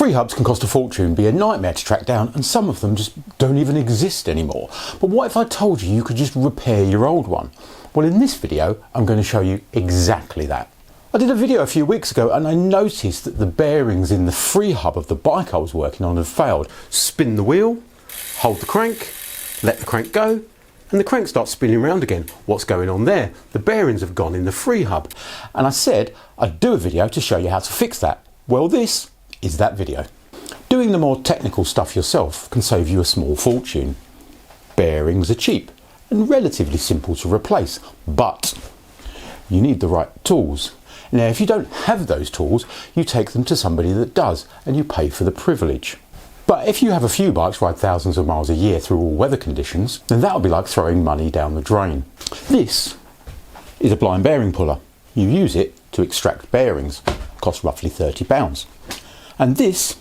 Freehubs can cost a fortune, be a nightmare to track down, and some of them just don't even exist anymore. But what if I told you you could just repair your old one? Well, in this video, I'm going to show you exactly that. I did a video a few weeks ago and I noticed that the bearings in the Freehub of the bike I was working on had failed. Spin the wheel, hold the crank, let the crank go, and the crank starts spinning around again. What's going on there? The bearings have gone in the Freehub. And I said I'd do a video to show you how to fix that. Well, this is that video. Doing the more technical stuff yourself can save you a small fortune. Bearings are cheap and relatively simple to replace, but you need the right tools. Now, if you don't have those tools, you take them to somebody that does, and you pay for the privilege. But if you have a few bikes ride thousands of miles a year through all weather conditions, then that would be like throwing money down the drain. This is a blind bearing puller. You use it to extract bearings. It costs roughly £30. And this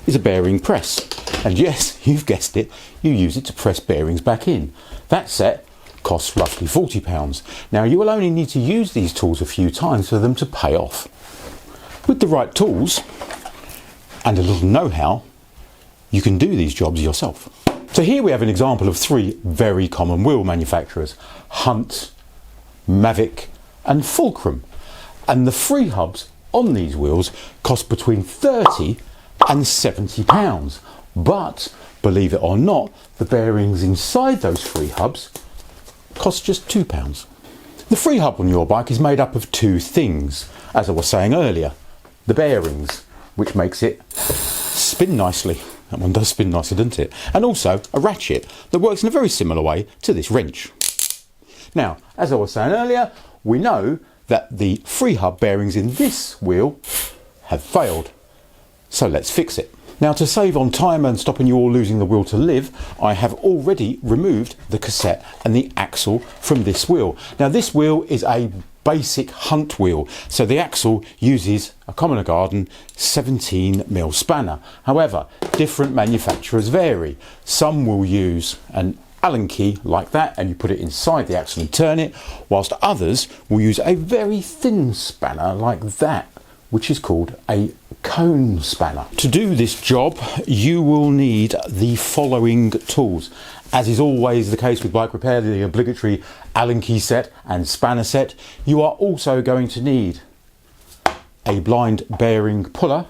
is a bearing press. And yes, you've guessed it, you use it to press bearings back in. That set costs roughly £40. Now, you will only need to use these tools a few times for them to pay off. With the right tools and a little know-how, you can do these jobs yourself. So here we have an example of three very common wheel manufacturers: Hunt, Mavic and Fulcrum. And the Freehubs on these wheels cost between £30 and £70. But believe it or not, the bearings inside those Freehubs cost just £2. The Freehub on your bike is made up of two things, as I was saying earlier: the bearings, which makes it spin nicely. That one does spin nicely, doesn't it? And also a ratchet that works in a very similar way to this wrench. Now, as I was saying earlier, we know that the Freehub bearings in this wheel have failed. So let's fix it. Now, to save on time and stopping you all losing the will to live, I have already removed the cassette and the axle from this wheel. Now, this wheel is a basic Hunt wheel, so the axle uses a common or garden 17mm spanner. However, different manufacturers vary. Some will use an Allen key like that, and you put it inside the axle and turn it, whilst others will use a very thin spanner like that, which is called a cone spanner. To do this job, you will need the following tools. As is always the case with bike repair, the obligatory Allen key set and spanner set. You are also going to need a blind bearing puller,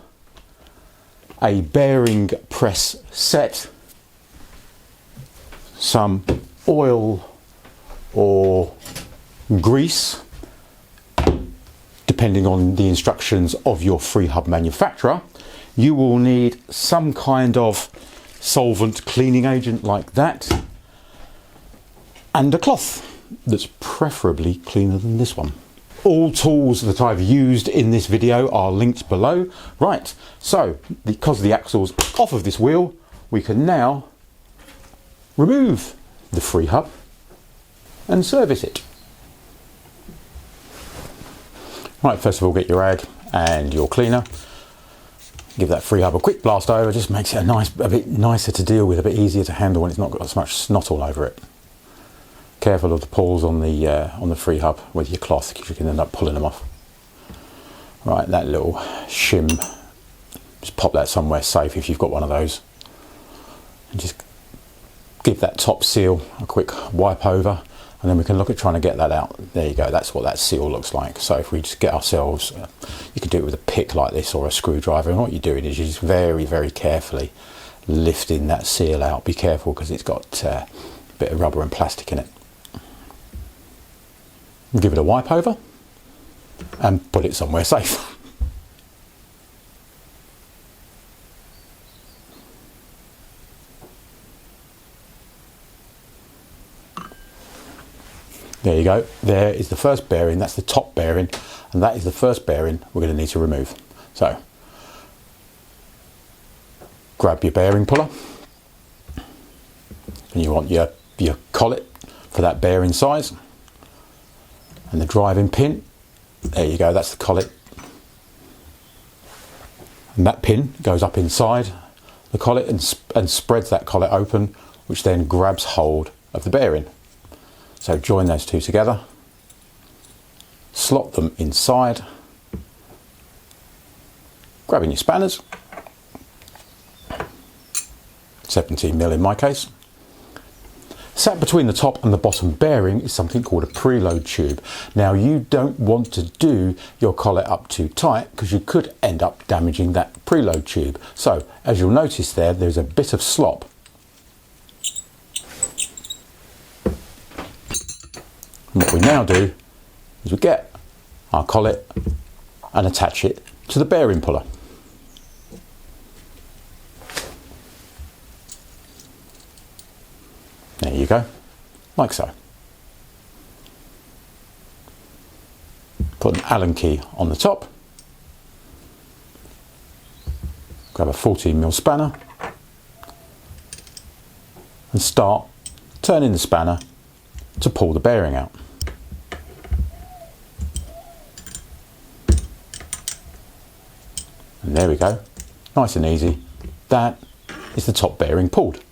a bearing press set, some oil or grease, depending on the instructions of your Freehub manufacturer. You will need some kind of solvent cleaning agent like that, and a cloth that's preferably cleaner than this one. All tools that I've used in this video are linked below. Right, so because the axle's off of this wheel, we can now remove the Freehub and service it. Right, first of all, get your rag and your cleaner. Give that Freehub a quick blast over. Just makes it a bit nicer to deal with, a bit easier to handle when it's not got so much snot all over it. Careful of the pawls on the Freehub with your cloth, because you can end up pulling them off. Right, that little shim, just pop that somewhere safe if you've got one of those, and just give that top seal a quick wipe over, and then we can look at trying to get that out. There you go, that's what that seal looks like. So if we just get ourselves, you can do it with a pick like this or a screwdriver, and what you're doing is you're just very, very carefully lifting that seal out. Be careful because it's got a bit of rubber and plastic in it. Give it a wipe over and put it somewhere safe. There you go, there is the first bearing, that's the top bearing, and that is the first bearing we're going to need to remove. So, grab your bearing puller, and you want your collet for that bearing size, and the driving pin, there you go, that's the collet. And that pin goes up inside the collet and spreads that collet open, which then grabs hold of the bearing. So join those two together, slot them inside, grabbing your spanners, 17mm in my case. Sat between the top and the bottom bearing is something called a preload tube. Now you don't want to do your collet up too tight because you could end up damaging that preload tube. So as you'll notice there's a bit of slop. And what we now do is we get our collet and attach it to the bearing puller. There you go, like so. Put an Allen key on the top. Grab a 14mm spanner and start turning the spanner to pull the bearing out. And there we go, nice and easy. That is the top bearing pulled.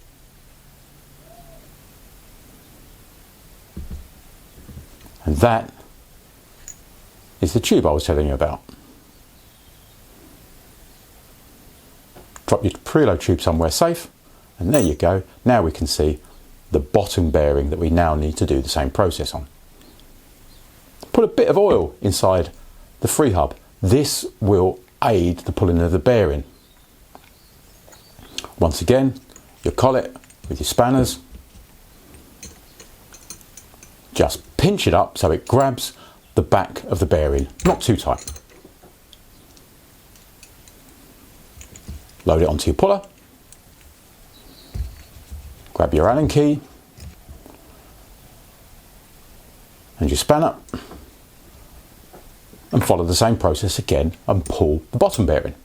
And that is the tube I was telling you about. Drop your preload tube somewhere safe, and there you go. Now we can see the bottom bearing that we now need to do the same process on. Put a bit of oil inside the Freehub. This will aid the pulling of the bearing. Once again, your collet with your spanners. Just pinch it up so it grabs the back of the bearing, not too tight. Load it onto your puller. Grab your Allen key and your spanner and follow the same process again and pull the bottom bearing.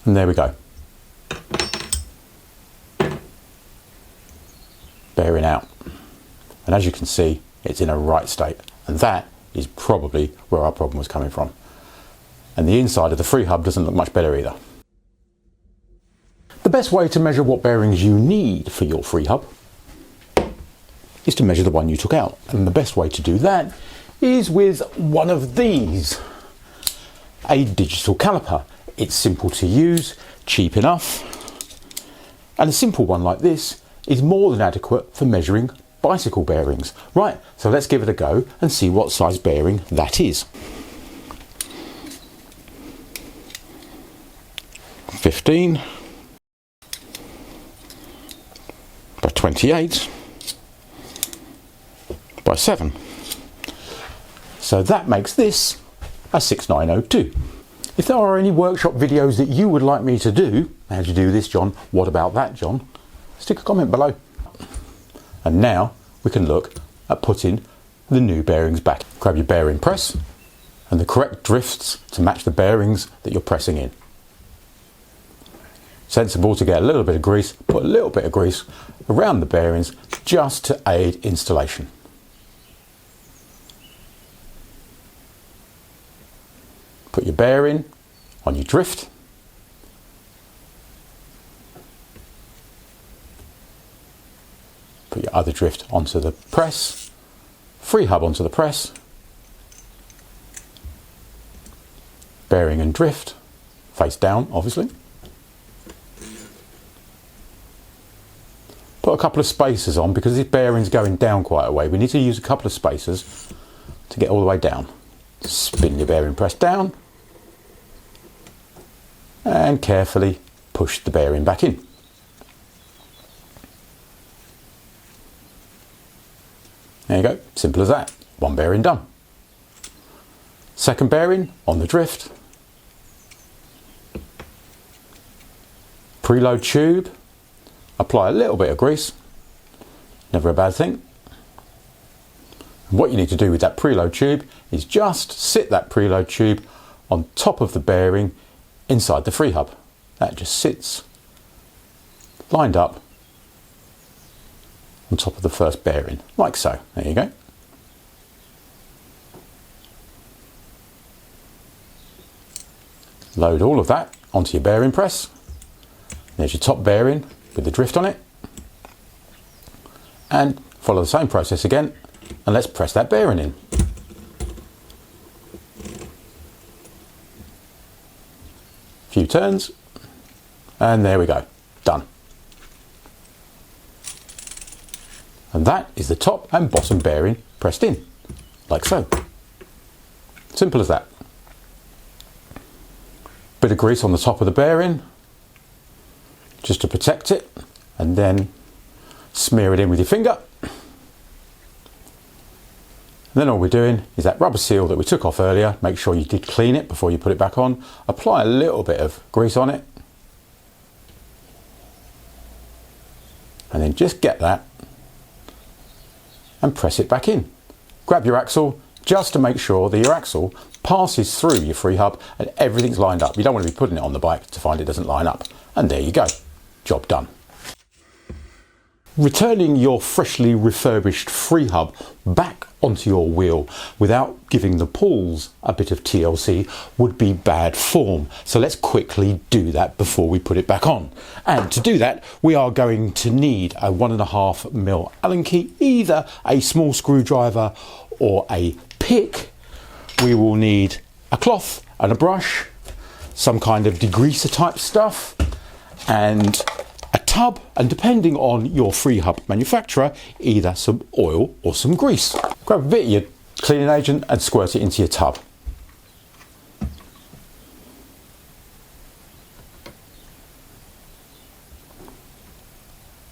And there we go. Bearing out. And as you can see, it's in a right state. And that is probably where our problem was coming from. And the inside of the Freehub doesn't look much better either. The best way to measure what bearings you need for your Freehub is to measure the one you took out. And the best way to do that is with one of these, a digital caliper. It's simple to use, cheap enough, and a simple one like this is more than adequate for measuring bicycle bearings. Right, so let's give it a go and see what size bearing that is. 15 by 28 by 7. So that makes this a 6902. If there are any workshop videos that you would like me to do, how do you do this, John? What about that, John? Stick a comment below. And now we can look at putting the new bearings back. Grab your bearing press and the correct drifts to match the bearings that you're pressing in. Sensible to get a little bit of grease, put a little bit of grease around the bearings just to aid installation. Put your bearing on your drift. Put your other drift onto the press. Freehub onto the press. Bearing and drift face down, obviously. Put a couple of spacers on because this bearing's going down quite a way. We need to use a couple of spacers to get all the way down. Spin your bearing press down and carefully push the bearing back in. There you go, simple as that. One bearing done. Second bearing on the drift. Preload tube. Apply a little bit of grease. Never a bad thing. And what you need to do with that preload tube is just sit that preload tube on top of the bearing inside the Freehub. That just sits lined up on top of the first bearing, like so. There you go. Load all of that onto your bearing press. There's your top bearing with the drift on it. And follow the same process again, and let's press that bearing in. Few turns, and there we go, done. And that is the top and bottom bearing pressed in, like so. Simple as that. Bit of grease on the top of the bearing, just to protect it, and then smear it in with your finger. And then all we're doing is that rubber seal that we took off earlier. Make sure you did clean it before you put it back on. Apply a little bit of grease on it. And then just get that and press it back in. Grab your axle just to make sure that your axle passes through your Freehub and everything's lined up. You don't want to be putting it on the bike to find it doesn't line up. And there you go, job done. Returning your freshly refurbished Freehub back onto your wheel without giving the pawls a bit of TLC would be bad form. So let's quickly do that before we put it back on. And to do that, we are going to need a 1.5mm Allen key, either a small screwdriver or a pick. We will need a cloth and a brush, some kind of degreaser type stuff, and a tub, and depending on your Freehub manufacturer, either some oil or some grease. Grab a bit of your cleaning agent and squirt it into your tub.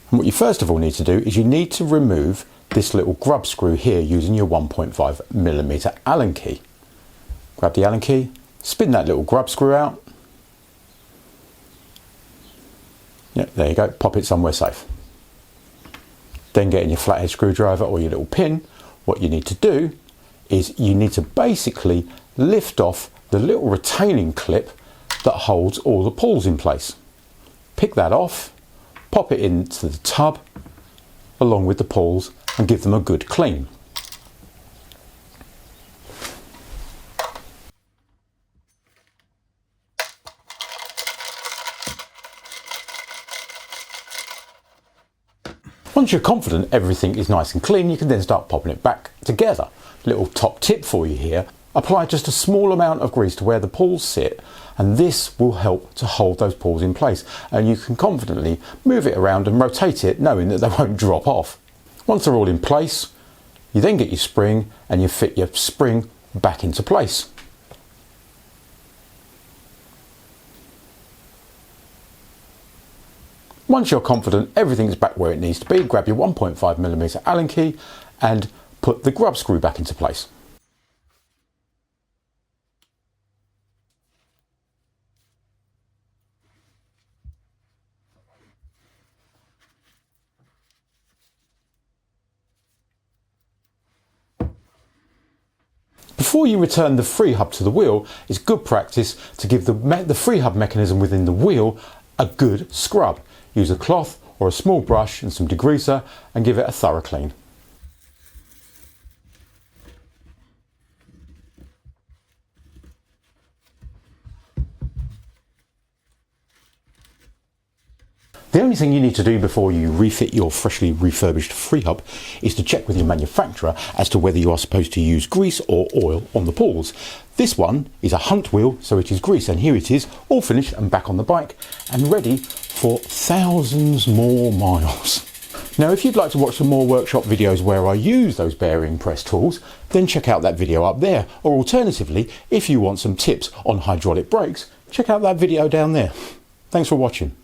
And what you first of all need to do is you need to remove this little grub screw here using your 1.5mm Allen key. Grab the Allen key, spin that little grub screw out. Yeah, there you go, pop it somewhere safe. Then get in your flathead screwdriver or your little pin. What you need to do is you need to basically lift off the little retaining clip that holds all the pawls in place. Pick that off, pop it into the tub along with the pawls and give them a good clean. Once you're confident everything is nice and clean, you can then start popping it back together. Little top tip for you here, apply just a small amount of grease to where the pawls sit, and this will help to hold those pawls in place, and you can confidently move it around and rotate it knowing that they won't drop off. Once they're all in place, you then get your spring and you fit your spring back into place. Once you're confident everything's back where it needs to be, grab your 1.5mm Allen key and put the grub screw back into place. Before you return the Freehub to the wheel, it's good practice to give the Freehub mechanism within the wheel a good scrub. Use a cloth or a small brush and some degreaser and give it a thorough clean. The only thing you need to do before you refit your freshly refurbished Freehub is to check with your manufacturer as to whether you are supposed to use grease or oil on the pawls. This one is a hunt wheel, so it is grease, and here it is, all finished and back on the bike and ready for thousands more miles. Now, if you'd like to watch some more workshop videos where I use those bearing press tools, then check out that video up there. Or alternatively, if you want some tips on hydraulic brakes, check out that video down there. Thanks for watching.